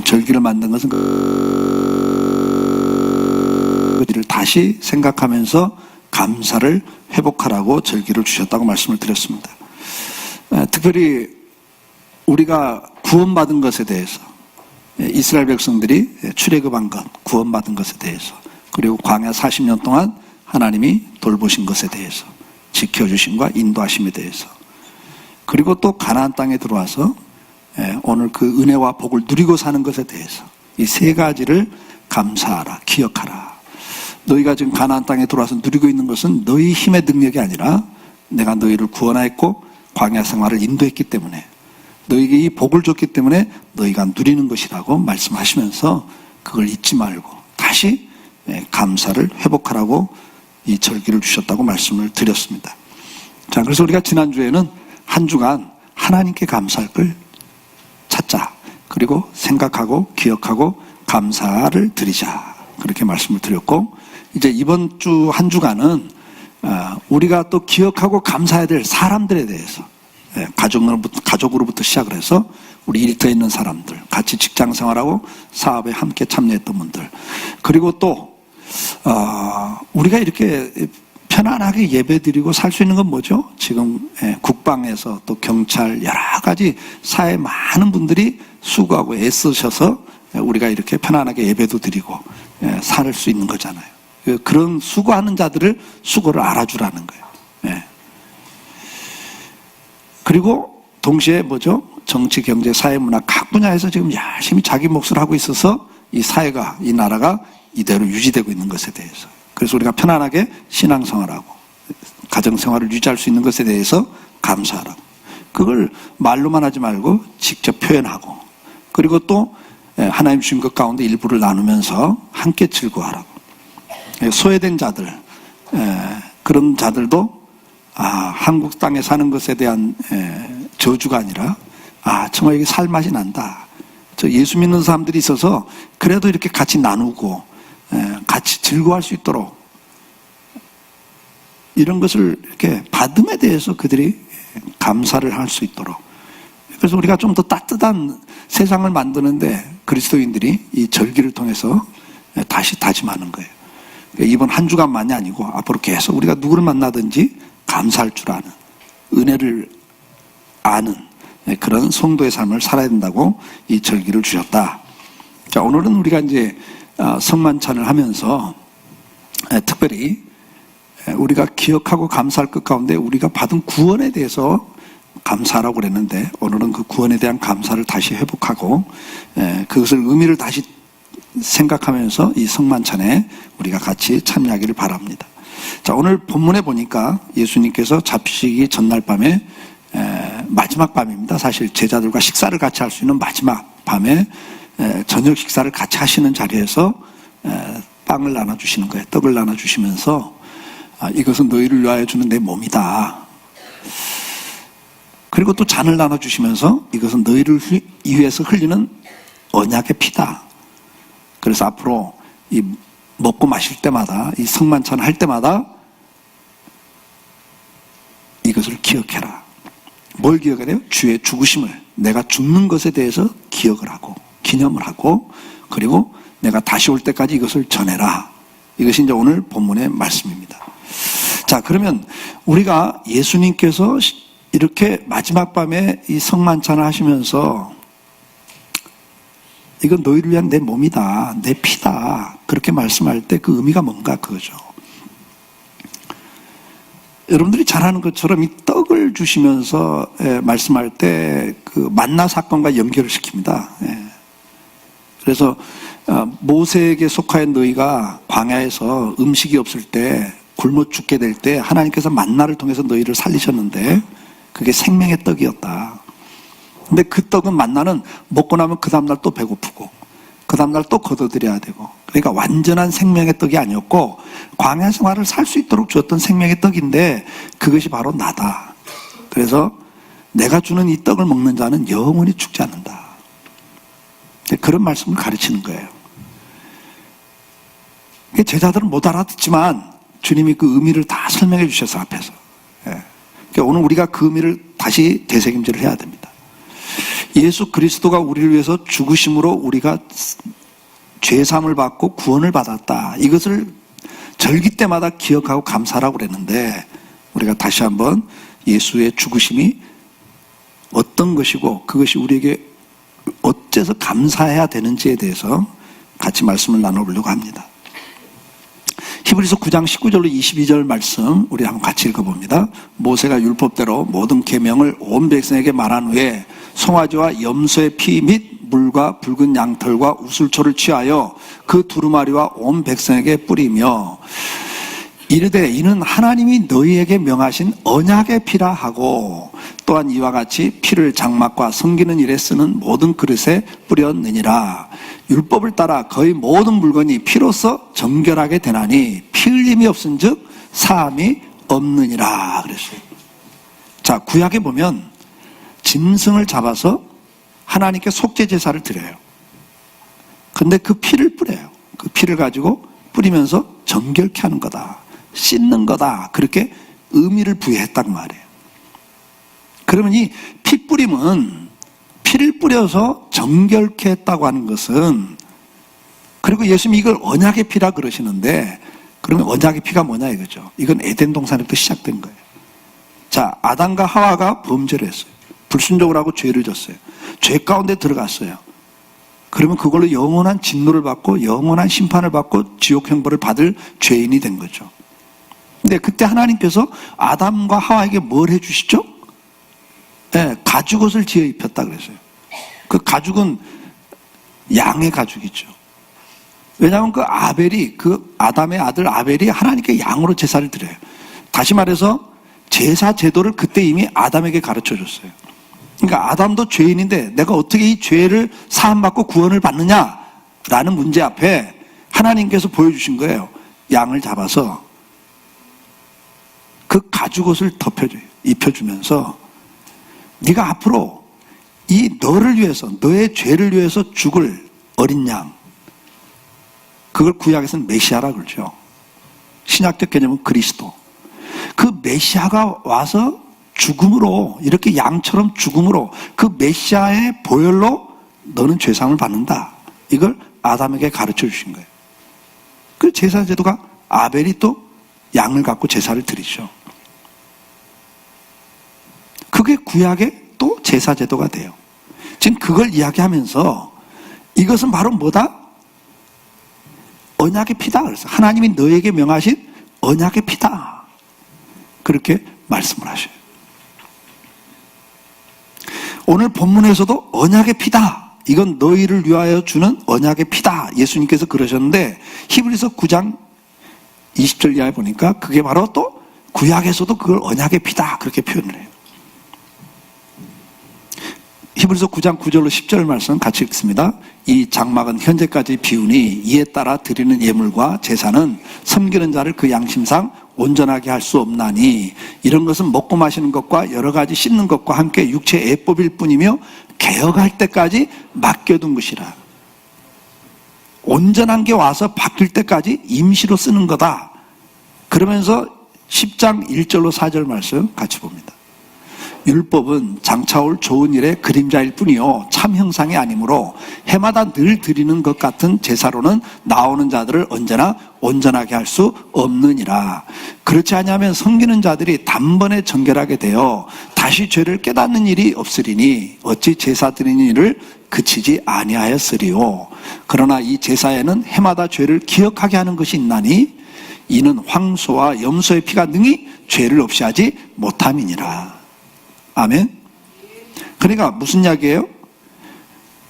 절기를 만든 것은 그들을 다시 생각하면서 감사를 회복하라고 절기를 주셨다고 말씀을 드렸습니다. 특별히 우리가 구원받은 것에 대해서, 이스라엘 백성들이 출애굽한 것, 구원받은 것에 대해서, 그리고 광야 40년 동안 하나님이 돌보신 것에 대해서, 지켜주심과 인도하심에 대해서, 그리고 또 가나안 땅에 들어와서 오늘 그 은혜와 복을 누리고 사는 것에 대해서 이 세 가지를 감사하라, 기억하라. 너희가 지금 가나안 땅에 들어와서 누리고 있는 것은 너희 힘의 능력이 아니라 내가 너희를 구원하였고 광야 생활을 인도했기 때문에, 너희에게 이 복을 줬기 때문에 너희가 누리는 것이라고 말씀하시면서 그걸 잊지 말고 다시 감사를 회복하라고 이 절기를 주셨다고 말씀을 드렸습니다. 자, 그래서 우리가 지난주에는 한 주간 하나님께 감사할 걸 찾자, 그리고 생각하고 기억하고 감사를 드리자, 그렇게 말씀을 드렸고, 이제 이번 주 한 주간은 우리가 또 기억하고 감사해야 될 사람들에 대해서, 가족으로부터 시작을 해서 우리 일터에 있는 사람들, 같이 직장 생활하고 사업에 함께 참여했던 분들, 그리고 또 우리가 이렇게 편안하게 예배드리고 살 수 있는 건 뭐죠? 지금 국방에서 또 경찰, 여러 가지 사회 많은 분들이 수고하고 애쓰셔서 우리가 이렇게 편안하게 예배도 드리고 살 수 있는 거잖아요. 그런 수고하는 자들을 수고를 알아주라는 거예요. 그리고 동시에 뭐죠? 정치, 경제, 사회, 문화 각 분야에서 지금 열심히 자기 몫을 하고 있어서 이 사회가, 이 나라가 이대로 유지되고 있는 것에 대해서, 그래서 우리가 편안하게 신앙생활하고 가정생활을 유지할 수 있는 것에 대해서 감사하라고, 그걸 말로만 하지 말고 직접 표현하고, 그리고 또 하나님 주신 것 가운데 일부를 나누면서 함께 즐거워하라고. 소외된 자들, 그런 자들도 한국 땅에 사는 것에 대한 저주가 아니라 정말 이게 살 맛이 난다, 저 예수 믿는 사람들이 있어서 그래도 이렇게 같이 나누고 같이 즐거워할 수 있도록, 이런 것을 이렇게 받음에 대해서 그들이 감사를 할 수 있도록, 그래서 우리가 좀 더 따뜻한 세상을 만드는데 그리스도인들이 이 절기를 통해서 다시 다짐하는 거예요. 이번 한 주간만이 아니고 앞으로 계속 우리가 누구를 만나든지 감사할 줄 아는, 은혜를 아는 그런 성도의 삶을 살아야 된다고 이 절기를 주셨다. 자, 오늘은 우리가 이제 성만찬을 하면서 특별히 우리가 기억하고 감사할 것 가운데 우리가 받은 구원에 대해서 감사하라고 그랬는데, 오늘은 그 구원에 대한 감사를 다시 회복하고 그것을 의미를 다시 생각하면서 이 성만찬에 우리가 같이 참여하기를 바랍니다. 자, 오늘 본문에 보니까 예수님께서 잡히시기 전날 밤에, 마지막 밤입니다. 사실 제자들과 식사를 같이 할 수 있는 마지막 밤에 저녁 식사를 같이 하시는 자리에서 빵을 나눠주시는 거예요. 떡을 나눠주시면서 이것은 너희를 위하여 주는 내 몸이다. 그리고 또 잔을 나눠주시면서 이것은 너희를 위해서 흘리는 언약의 피다. 그래서 앞으로 이 먹고 마실 때마다, 이 성만찬 할 때마다 이것을 기억해라. 뭘 기억해야 돼요? 주의 죽으심을, 내가 죽는 것에 대해서 기억을 하고 기념을 하고, 그리고 내가 다시 올 때까지 이것을 전해라. 이것이 이제 오늘 본문의 말씀입니다. 자, 그러면 우리가 예수님께서 이렇게 마지막 밤에 이 성만찬을 하시면서 이건 너희를 위한 내 몸이다, 내 피다, 그렇게 말씀할 때 그 의미가 뭔가 그거죠. 여러분들이 잘 아는 것처럼 이 떡을 주시면서 말씀할 때 그 만나 사건과 연결을 시킵니다. 그래서 모세에게 속하여 너희가 광야에서 음식이 없을 때, 굶어 죽게 될 때 하나님께서 만나를 통해서 너희를 살리셨는데 그게 생명의 떡이었다. 근데 그 떡은, 만나는 먹고 나면 그 다음날 또 배고프고 그 다음날 또 걷어들여야 되고, 그러니까 완전한 생명의 떡이 아니었고 광야 생활을 살 수 있도록 주었던 생명의 떡인데 그것이 바로 나다. 그래서 내가 주는 이 떡을 먹는 자는 영원히 죽지 않는다. 그런 말씀을 가르치는 거예요. 제자들은 못 알아듣지만 주님이 그 의미를 다 설명해 주셔서 앞에서, 그러니까 오늘 우리가 그 의미를 다시 되새김질을 해야 됩니다. 예수 그리스도가 우리를 위해서 죽으심으로 우리가 죄사함을 받고 구원을 받았다. 이것을 절기 때마다 기억하고 감사하라고 그랬는데, 우리가 다시 한번 예수의 죽으심이 어떤 것이고 그것이 우리에게 어째서 감사해야 되는지에 대해서 같이 말씀을 나눠보려고 합니다. 히브리서 9장 19절로 22절 말씀 우리 한번 같이 읽어봅니다. 모세가 율법대로 모든 계명을 온 백성에게 말한 후에 송아지와 염소의 피 및 물과 붉은 양털과 우슬초를 취하여 그 두루마리와 온 백성에게 뿌리며 이르되 이는 하나님이 너희에게 명하신 언약의 피라 하고 또한 이와 같이 피를 장막과 섬기는 일에 쓰는 모든 그릇에 뿌렸느니라. 율법을 따라 거의 모든 물건이 피로써 정결하게 되나니 피 흘림이 없은즉 사함이 없느니라 그랬어요. 자, 구약에 보면 짐승을 잡아서 하나님께 속죄 제사를 드려요. 근데 그 피를 뿌려요. 그 피를 가지고 뿌리면서 정결케 하는 거다, 씻는 거다, 그렇게 의미를 부여했단 말이에요. 그러면 이 피 뿌림은 피를 뿌려서 정결케 했다고 하는 것은, 그리고 예수님이 이걸 언약의 피라 그러시는데, 그러면 언약의 피가 뭐냐 이거죠. 이건 에덴 동산부터 시작된 거예요. 자, 아담과 하와가 범죄를 했어요. 불순종을 하고 죄를 졌어요. 죄 가운데 들어갔어요. 그러면 그걸로 영원한 진노를 받고 영원한 심판을 받고 지옥 형벌을 받을 죄인이 된 거죠. 근데 그때 하나님께서 아담과 하와에게 뭘 해주시죠? 네, 가죽옷을 지어 입혔다 그랬어요. 그 가죽은 양의 가죽이죠. 왜냐하면 그 아벨이, 그 아담의 아들 아벨이 하나님께 양으로 제사를 드려요. 다시 말해서 제사 제도를 그때 이미 아담에게 가르쳐 줬어요. 그러니까 아담도 죄인인데 내가 어떻게 이 죄를 사함받고 구원을 받느냐라는 문제 앞에 하나님께서 보여주신 거예요. 양을 잡아서 그 가죽옷을 덮여줘요. 입혀주면서 네가 앞으로 이 너를 위해서, 너의 죄를 위해서 죽을 어린 양, 그걸 구약에서는 메시아라 그러죠. 신약적 개념은 그리스도. 그 메시아가 와서 죽음으로, 이렇게 양처럼 죽음으로, 그 메시아의 보혈로 너는 죄상을 받는다. 이걸 아담에게 가르쳐 주신 거예요. 그 제사 제도가 아벨이 또 양을 갖고 제사를 드리죠. 그게 구약의 또 제사 제도가 돼요. 지금 그걸 이야기하면서 이것은 바로 뭐다? 언약의 피다. 그래서 하나님이 너에게 명하신 언약의 피다. 그렇게 말씀을 하셔요. 오늘 본문에서도 언약의 피다. 이건 너희를 위하여 주는 언약의 피다. 예수님께서 그러셨는데 히브리서 9장 20절 이하에 보니까 그게 바로 또 구약에서도 그걸 언약의 피다. 그렇게 표현을 해요. 히브리서 9장 9절로 10절 말씀 같이 읽습니다. 이 장막은 현재까지 비우니 이에 따라 드리는 예물과 제사는 섬기는 자를 그 양심상 온전하게 할 수 없나니 이런 것은 먹고 마시는 것과 여러 가지 씻는 것과 함께 육체의 예법일 뿐이며 개혁할 때까지 맡겨둔 것이라. 온전한 게 와서 바뀔 때까지 임시로 쓰는 거다. 그러면서 10장 1절로 4절 말씀 같이 봅니다. 율법은 장차올 좋은 일의 그림자일 뿐이요 참 형상이 아니므로 해마다 늘 드리는 것 같은 제사로는 나오는 자들을 언제나 온전하게 할 수 없느니라. 그렇지 아니하면 섬기는 자들이 단번에 정결하게 되어 다시 죄를 깨닫는 일이 없으리니 어찌 제사 드리는 일을 그치지 아니하였으리요. 그러나 이 제사에는 해마다 죄를 기억하게 하는 것이 있나니 이는 황소와 염소의 피가 능히 죄를 없이 하지 못함이니라. 아멘. 그러니까 무슨 이야기예요?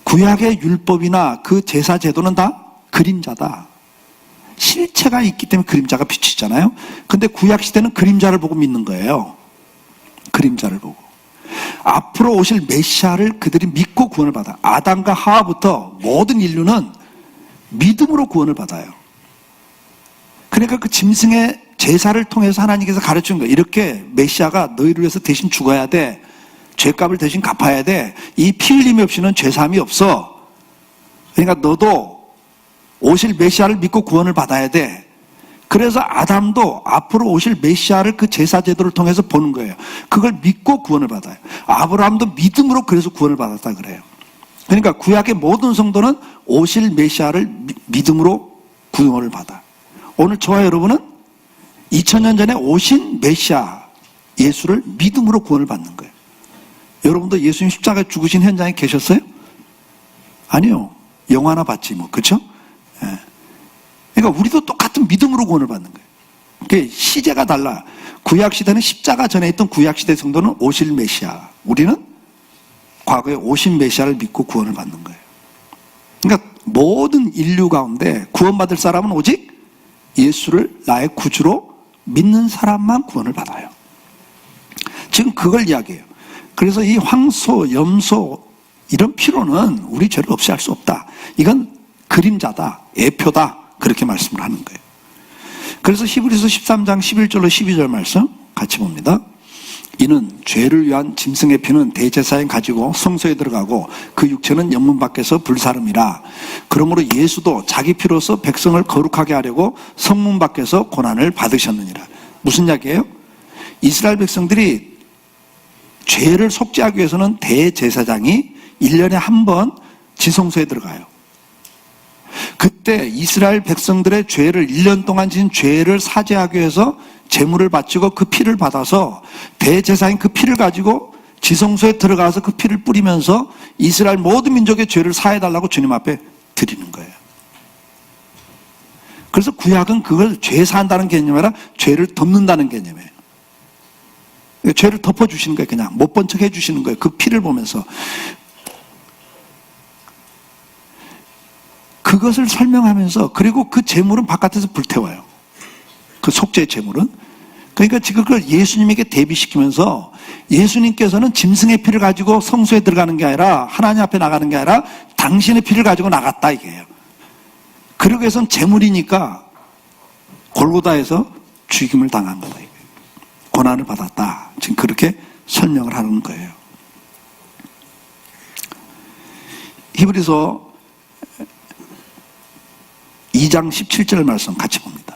구약의 율법이나 그 제사 제도는 다 그림자다. 실체가 있기 때문에 그림자가 비치잖아요. 근데 구약 시대는 그림자를 보고 믿는 거예요. 그림자를 보고. 앞으로 오실 메시아를 그들이 믿고 구원을 받아. 아담과 하와부터 모든 인류는 믿음으로 구원을 받아요. 그러니까 그 짐승의 제사를 통해서 하나님께서 가르친 거예요. 이렇게 메시아가 너희를 위해서 대신 죽어야 돼. 죄값을 대신 갚아야 돼. 이 피 흘림이 없이는 죄사함이 없어. 그러니까 너도 오실 메시아를 믿고 구원을 받아야 돼. 그래서 아담도 앞으로 오실 메시아를 그 제사 제도를 통해서 보는 거예요. 그걸 믿고 구원을 받아요. 아브라함도 믿음으로 그래서 구원을 받았다 그래요. 그러니까 구약의 모든 성도는 오실 메시아를 믿음으로 구원을 받아. 오늘 저와 여러분은 2000년 전에 오신 메시아 예수를 믿음으로 구원을 받는 거예요. 여러분도 예수님 십자가에 죽으신 현장에 계셨어요? 아니요. 영화나 봤지 뭐. 그렇죠? 예. 그러니까 우리도 똑같은 믿음으로 구원을 받는 거예요. 그게 시제가 달라. 구약 시대는 십자가 전에 있던 구약 시대 성도는 오실 메시아. 우리는 과거에 오신 메시아를 믿고 구원을 받는 거예요. 그러니까 모든 인류 가운데 구원받을 사람은 오직 예수를 나의 구주로 믿는 사람만 구원을 받아요. 지금 그걸 이야기해요. 그래서 이 황소, 염소 이런 피로는 우리 죄를 없이 할 수 없다. 이건 그림자다, 예표다. 그렇게 말씀을 하는 거예요. 그래서 히브리서 13장 11절로 12절 말씀 같이 봅니다. 이는 죄를 위한 짐승의 피는 대제사에 가지고 성소에 들어가고 그 육체는 영문 밖에서 불사름이라. 그러므로 예수도 자기 피로서 백성을 거룩하게 하려고 성문 밖에서 고난을 받으셨느니라. 무슨 이야기예요? 이스라엘 백성들이 죄를 속죄하기 위해서는 대제사장이 1년에 한 번 지성소에 들어가요. 그때 이스라엘 백성들의 죄를 1년 동안 지은 죄를 사죄하기 위해서 제물을 바치고 그 피를 받아서 대제사인 그 피를 가지고 지성소에 들어가서 그 피를 뿌리면서 이스라엘 모든 민족의 죄를 사해달라고 주님 앞에 드리는 거예요. 그래서 구약은 그걸 죄 사한다는 개념이 아니라 죄를 덮는다는 개념이에요. 죄를 덮어주시는 거예요. 그냥 못 본 척 해주시는 거예요. 그 피를 보면서. 그것을 설명하면서, 그리고 그 제물은 바깥에서 불태워요. 그 속죄의 제물은. 그러니까 지금 그걸 예수님에게 대비시키면서 예수님께서는 짐승의 피를 가지고 성소에 들어가는 게 아니라 하나님 앞에 나가는 게 아니라 당신의 피를 가지고 나갔다 이게요. 그러기 위해서는 제물이니까 골고다에서 죽임을 당한 거다 이거예요. 고난을 받았다. 지금 그렇게 설명을 하는 거예요. 히브리서 2장 17절 말씀 같이 봅니다.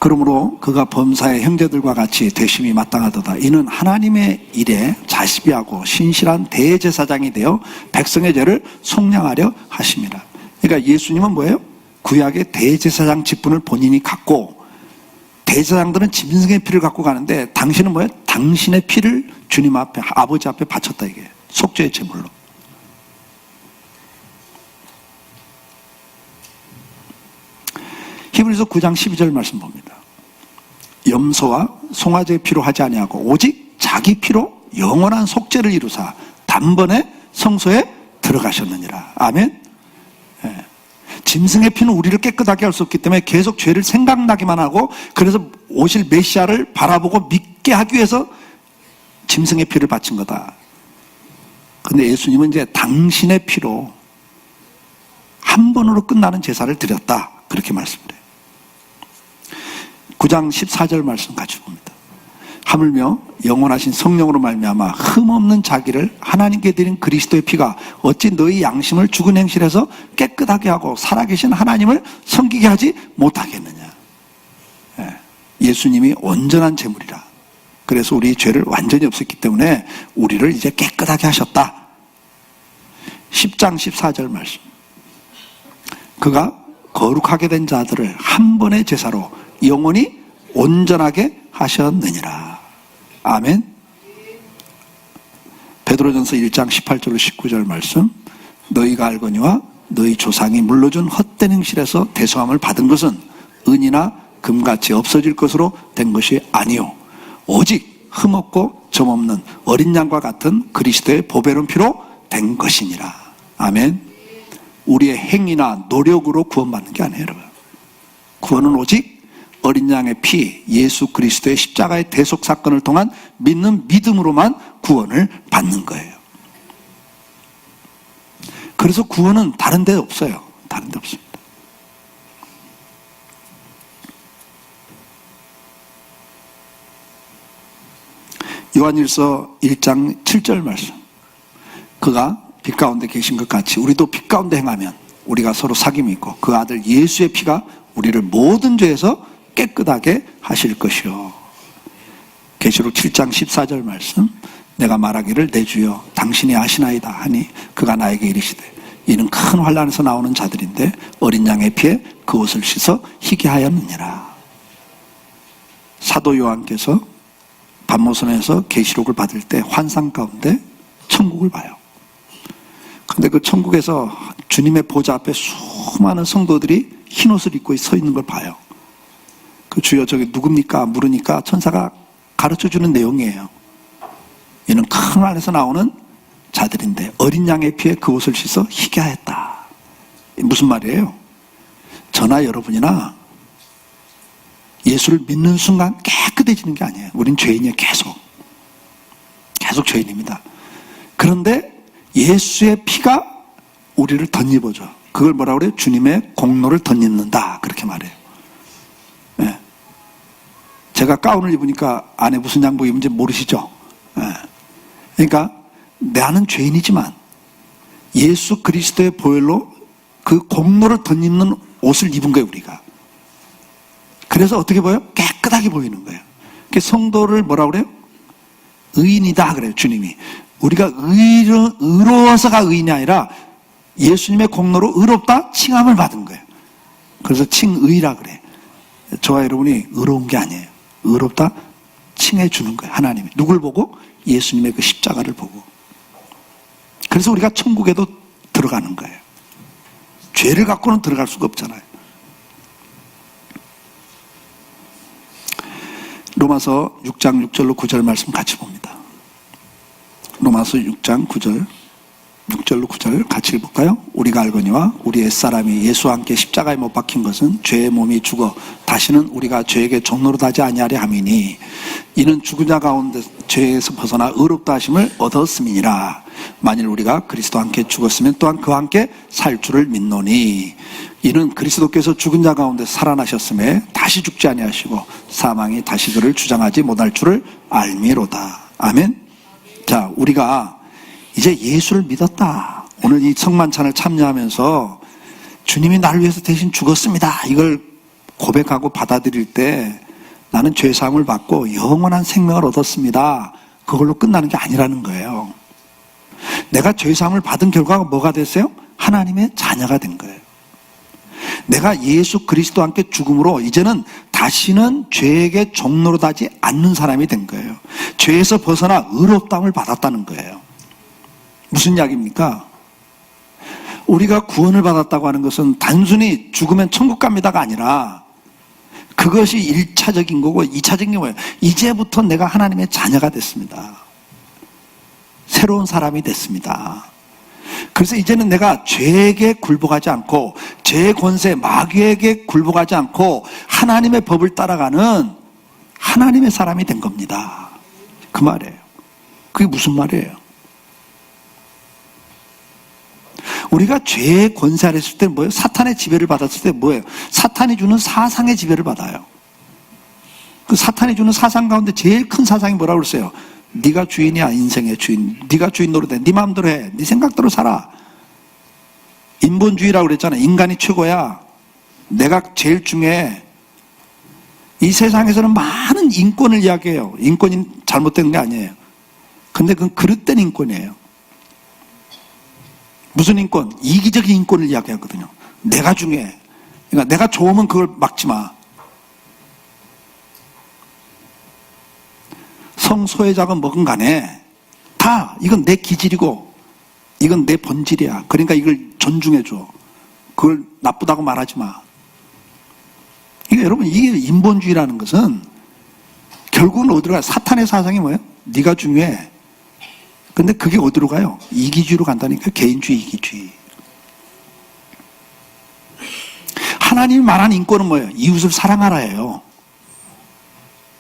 그러므로 그가 범사의 형제들과 같이 되심이 마땅하도다. 이는 하나님의 일에 자시비하고 신실한 대제사장이 되어 백성의 죄를 속량하려 하심이라. 그러니까 예수님은 뭐예요? 구약의 대제사장 직분을 본인이 갖고, 대제사장들은 짐승의 피를 갖고 가는데 당신은 뭐예요? 당신의 피를 주님 앞에, 아버지 앞에 바쳤다 이게 속죄의 제물로. 히브리서 9장 12절 말씀 봅니다. 염소와 송아지의 피로 하지 아니하고 오직 자기 피로 영원한 속죄를 이루사 단번에 성소에 들어가셨느니라. 아멘. 예. 짐승의 피는 우리를 깨끗하게 할 수 없기 때문에 계속 죄를 생각나기만 하고, 그래서 오실 메시아를 바라보고 믿게 하기 위해서 짐승의 피를 바친 거다. 그런데 예수님은 이제 당신의 피로 한 번으로 끝나는 제사를 드렸다. 그렇게 말씀을 해요. 9장 14절 말씀 같이 봅니다. 하물며 영원하신 성령으로 말미암아 흠없는 자기를 하나님께 드린 그리스도의 피가 어찌 너희 양심을 죽은 행실에서 깨끗하게 하고 살아계신 하나님을 섬기게 하지 못하겠느냐. 예수님이 온전한 제물이라. 그래서 우리 죄를 완전히 없앴기 때문에 우리를 이제 깨끗하게 하셨다. 10장 14절 말씀. 그가 거룩하게 된 자들을 한 번의 제사로 영원히 온전하게 하셨느니라. 아멘. 베드로전서 1장 18절로 19절 말씀. 너희가 알거니와 너희 조상이 물러준 헛된 행실에서 대속함을 받은 것은 은이나 금같이 없어질 것으로 된 것이 아니요 오직 흠없고 점없는 어린 양과 같은 그리스도의 보배로운 피로 된 것이니라. 아멘. 우리의 행위나 노력으로 구원받는 게 아니에요, 여러분. 구원은 오직 어린 양의 피, 예수 그리스도의 십자가의 대속 사건을 통한 믿는 믿음으로만 구원을 받는 거예요. 그래서 구원은 다른 데 없어요. 다른 데 없습니다. 요한일서 1장 7절 말씀. 그가 빛 가운데 계신 것 같이 우리도 빛 가운데 행하면 우리가 서로 사귐이 있고 그 아들 예수의 피가 우리를 모든 죄에서 깨끗하게 하실 것이요. 계시록 7장 14절 말씀, 내가 말하기를 내 주여 당신이 아시나이다 하니 그가 나에게 이르시되 이는 큰 환난에서 나오는 자들인데 어린 양의 피에 그 옷을 씻어 희게 하였느니라. 사도 요한께서 반모선에서 계시록을 받을 때 환상 가운데 천국을 봐요. 근데 그 천국에서 주님의 보좌 앞에 수많은 성도들이 흰 옷을 입고 서 있는 걸 봐요. 그 주여 저기 누굽니까? 물으니까 천사가 가르쳐주는 내용이에요. 이는 큰 환난에서 나오는 자들인데 어린 양의 피에 그 옷을 씻어 희게 하였다. 무슨 말이에요? 저나 여러분이나 예수를 믿는 순간 깨끗해지는 게 아니에요. 우린 죄인이에요. 계속 죄인입니다. 그런데 예수의 피가 우리를 덧입어줘. 그걸 뭐라고 그래요? 주님의 공로를 덧입는다. 그렇게 말해요. 네. 제가 가운을 입으니까 안에 무슨 양복 입은지 모르시죠? 네. 그러니까 나는 죄인이지만 예수 그리스도의 보혈로 그 공로를 덧입는 옷을 입은 거예요, 우리가. 그래서 어떻게 보여요? 깨끗하게 보이는 거예요. 성도를 뭐라고 그래요? 의인이다 그래요, 주님이. 우리가 의로워서가 의인이 아니라 예수님의 공로로 의롭다 칭함을 받은 거예요. 그래서 칭의라 그래. 저와 여러분이 의로운 게 아니에요. 의롭다 칭해 주는 거예요, 하나님이. 누굴 보고? 예수님의 그 십자가를 보고. 그래서 우리가 천국에도 들어가는 거예요. 죄를 갖고는 들어갈 수가 없잖아요. 로마서 6장 6절로 9절 말씀 같이 봅니다. 로마서 6장 9절 6절로 9절 같이 읽어볼까요? 우리가 알거니와 우리 옛사람이 예수와 함께 십자가에 못 박힌 것은 죄의 몸이 죽어 다시는 우리가 죄에게 종노릇 하지 아니하려 함이니 이는 죽은 자 가운데 죄에서 벗어나 의롭다 하심을 얻었음이니라. 만일 우리가 그리스도와 함께 죽었으면 또한 그와 함께 살 줄을 믿노니 이는 그리스도께서 죽은 자 가운데 살아나셨음에 다시 죽지 아니하시고 사망이 다시 그를 주장하지 못할 줄을 알미로다. 아멘. 자, 우리가 이제 예수를 믿었다. 오늘 이 성만찬을 참여하면서 주님이 나를 위해서 대신 죽었습니다. 이걸 고백하고 받아들일 때 나는 죄사함을 받고 영원한 생명을 얻었습니다. 그걸로 끝나는 게 아니라는 거예요. 내가 죄사함을 받은 결과가 뭐가 됐어요? 하나님의 자녀가 된 거예요. 내가 예수 그리스도와 함께 죽음으로 이제는 다시는 죄에게 종노릇하지 않는 사람이 된 거예요. 죄에서 벗어나 의롭다함을 받았다는 거예요. 무슨 이야기입니까? 우리가 구원을 받았다고 하는 것은 단순히 죽으면 천국 갑니다가 아니라 그것이 1차적인 거고 2차적인 게 뭐예요? 이제부터 내가 하나님의 자녀가 됐습니다. 새로운 사람이 됐습니다. 그래서 이제는 내가 죄에게 굴복하지 않고 죄의 권세 마귀에게 굴복하지 않고 하나님의 법을 따라가는 하나님의 사람이 된 겁니다. 그 말이에요. 그게 무슨 말이에요? 우리가 죄의 권세 아래 있을 때 뭐예요? 사탄의 지배를 받았을 때 뭐예요? 사탄이 주는 사상의 지배를 받아요. 그 사탄이 주는 사상 가운데 제일 큰 사상이 뭐라고 그랬어요? 네가 주인이야, 인생의 주인. 네가 주인 노릇해. 네 마음대로 해. 네 생각대로 살아. 인본주의라고 그랬잖아요. 인간이 최고야. 내가 제일 중요해. 이 세상에서는 많은 인권을 이야기해요. 인권이 잘못된 게 아니에요. 근데 그건 그릇된 인권이에요. 무슨 인권? 이기적인 인권을 이야기하거든요. 내가 중요해. 그러니까 내가 좋으면 그걸 막지 마. 성소외자건 뭐건 간에 다 이건 내 기질이고 이건 내 본질이야. 그러니까 이걸 존중해줘. 그걸 나쁘다고 말하지 마. 그러니까 여러분, 이게 인본주의라는 것은 결국은 어디로 가요? 사탄의 사상이 뭐예요? 네가 중요해. 근데 그게 어디로 가요? 이기주의로 간다니까. 개인주의, 이기주의. 하나님이 말한 인권은 뭐예요? 이웃을 사랑하라예요.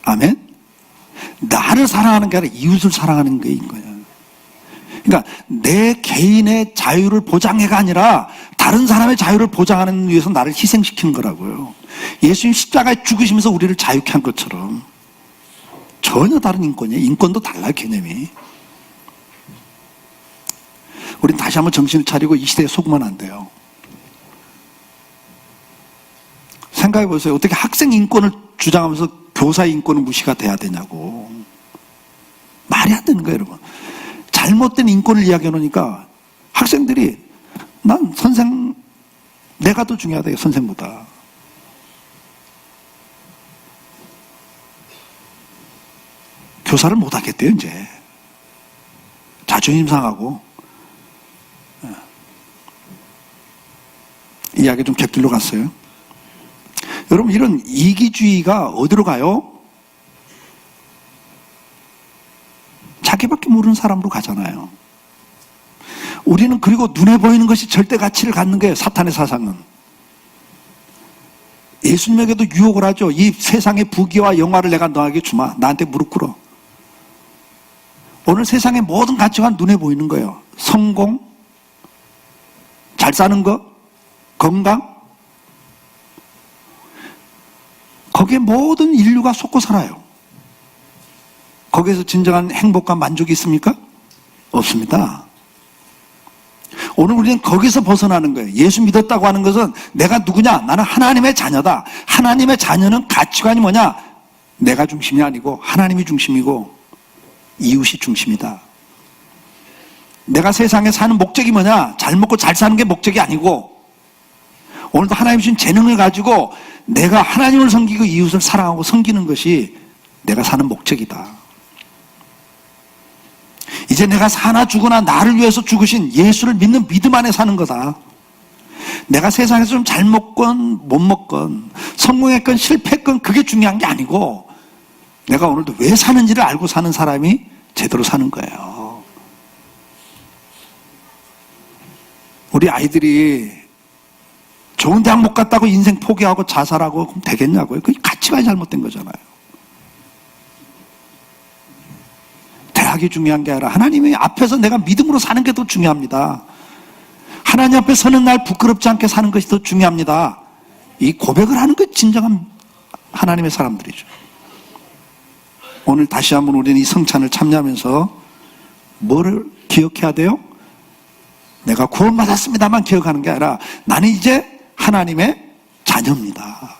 아멘? 나를 사랑하는 게 아니라 이웃을 사랑하는 게 인권이에요. 그러니까 내 개인의 자유를 보장해가 아니라 다른 사람의 자유를 보장하는 위해서 나를 희생시키는 거라고요. 예수님 십자가에 죽으시면서 우리를 자유케 한 것처럼 전혀 다른 인권이에요. 인권도 달라요, 개념이. 우린 다시 한번 정신을 차리고 이 시대에 속으면 안 돼요. 생각해 보세요. 어떻게 학생 인권을 주장하면서 교사의 인권은 무시가 돼야 되냐고. 말이 안 되는 거예요, 여러분. 잘못된 인권을 이야기해 놓으니까 학생들이 난 선생, 내가 더 중요하다, 선생보다. 교사를 못 하겠대요, 이제. 자존심 상하고. 이야기 좀 곁길로 갔어요. 여러분, 이런 이기주의가 어디로 가요? 자기밖에 모르는 사람으로 가잖아요. 우리는 그리고 눈에 보이는 것이 절대 가치를 갖는 거예요, 사탄의 사상은. 예수님에게도 유혹을 하죠. 이 세상의 부귀와 영화를 내가 너에게 주마. 나한테 무릎 꿇어. 오늘 세상의 모든 가치가 눈에 보이는 거예요. 성공, 잘 사는 거, 건강. 거기에 모든 인류가 속고 살아요. 거기에서 진정한 행복과 만족이 있습니까? 없습니다. 오늘 우리는 거기서 벗어나는 거예요. 예수 믿었다고 하는 것은 내가 누구냐? 나는 하나님의 자녀다. 하나님의 자녀는 가치관이 뭐냐? 내가 중심이 아니고 하나님이 중심이고 이웃이 중심이다. 내가 세상에 사는 목적이 뭐냐? 잘 먹고 잘 사는 게 목적이 아니고 오늘도 하나님 주신 재능을 가지고 내가 하나님을 섬기고 이웃을 사랑하고 섬기는 것이 내가 사는 목적이다. 이제 내가 사나 죽으나 나를 위해서 죽으신 예수를 믿는 믿음 안에 사는 거다. 내가 세상에서 좀 잘 먹건 못 먹건 성공했건 실패했건 그게 중요한 게 아니고 내가 오늘도 왜 사는지를 알고 사는 사람이 제대로 사는 거예요. 우리 아이들이 좋은 대학 못 갔다고 인생 포기하고 자살하고 그럼 되겠냐고요? 그게 가치관이 잘못된 거잖아요. 대학이 중요한 게 아니라 하나님의 앞에서 내가 믿음으로 사는 게 더 중요합니다. 하나님 앞에 서는 날 부끄럽지 않게 사는 것이 더 중요합니다. 이 고백을 하는 것 진정한 하나님의 사람들이죠. 오늘 다시 한번 우리는 이 성찬을 참여하면서 뭐를 기억해야 돼요? 내가 구원받았습니다만 기억하는 게 아니라 나는 이제 하나님의 자녀입니다.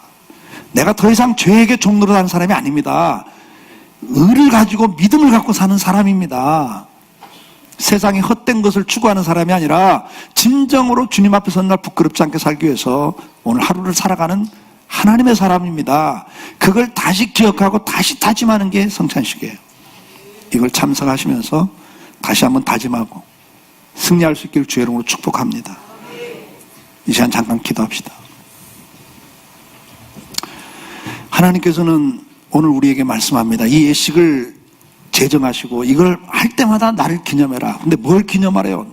내가 더 이상 죄에게 종로로 사는 사람이 아닙니다. 의를 가지고 믿음을 갖고 사는 사람입니다. 세상에 헛된 것을 추구하는 사람이 아니라 진정으로 주님 앞에 선 날 부끄럽지 않게 살기 위해서 오늘 하루를 살아가는 하나님의 사람입니다. 그걸 다시 기억하고 다시 다짐하는 게 성찬식이에요. 이걸 참석하시면서 다시 한번 다짐하고 승리할 수 있기를 주의 이름으로 축복합니다. 이 시간 잠깐 기도합시다. 하나님께서는 오늘 우리에게 말씀합니다. 이 예식을 제정하시고 이걸 할 때마다 나를 기념해라. 근데 뭘 기념하래요?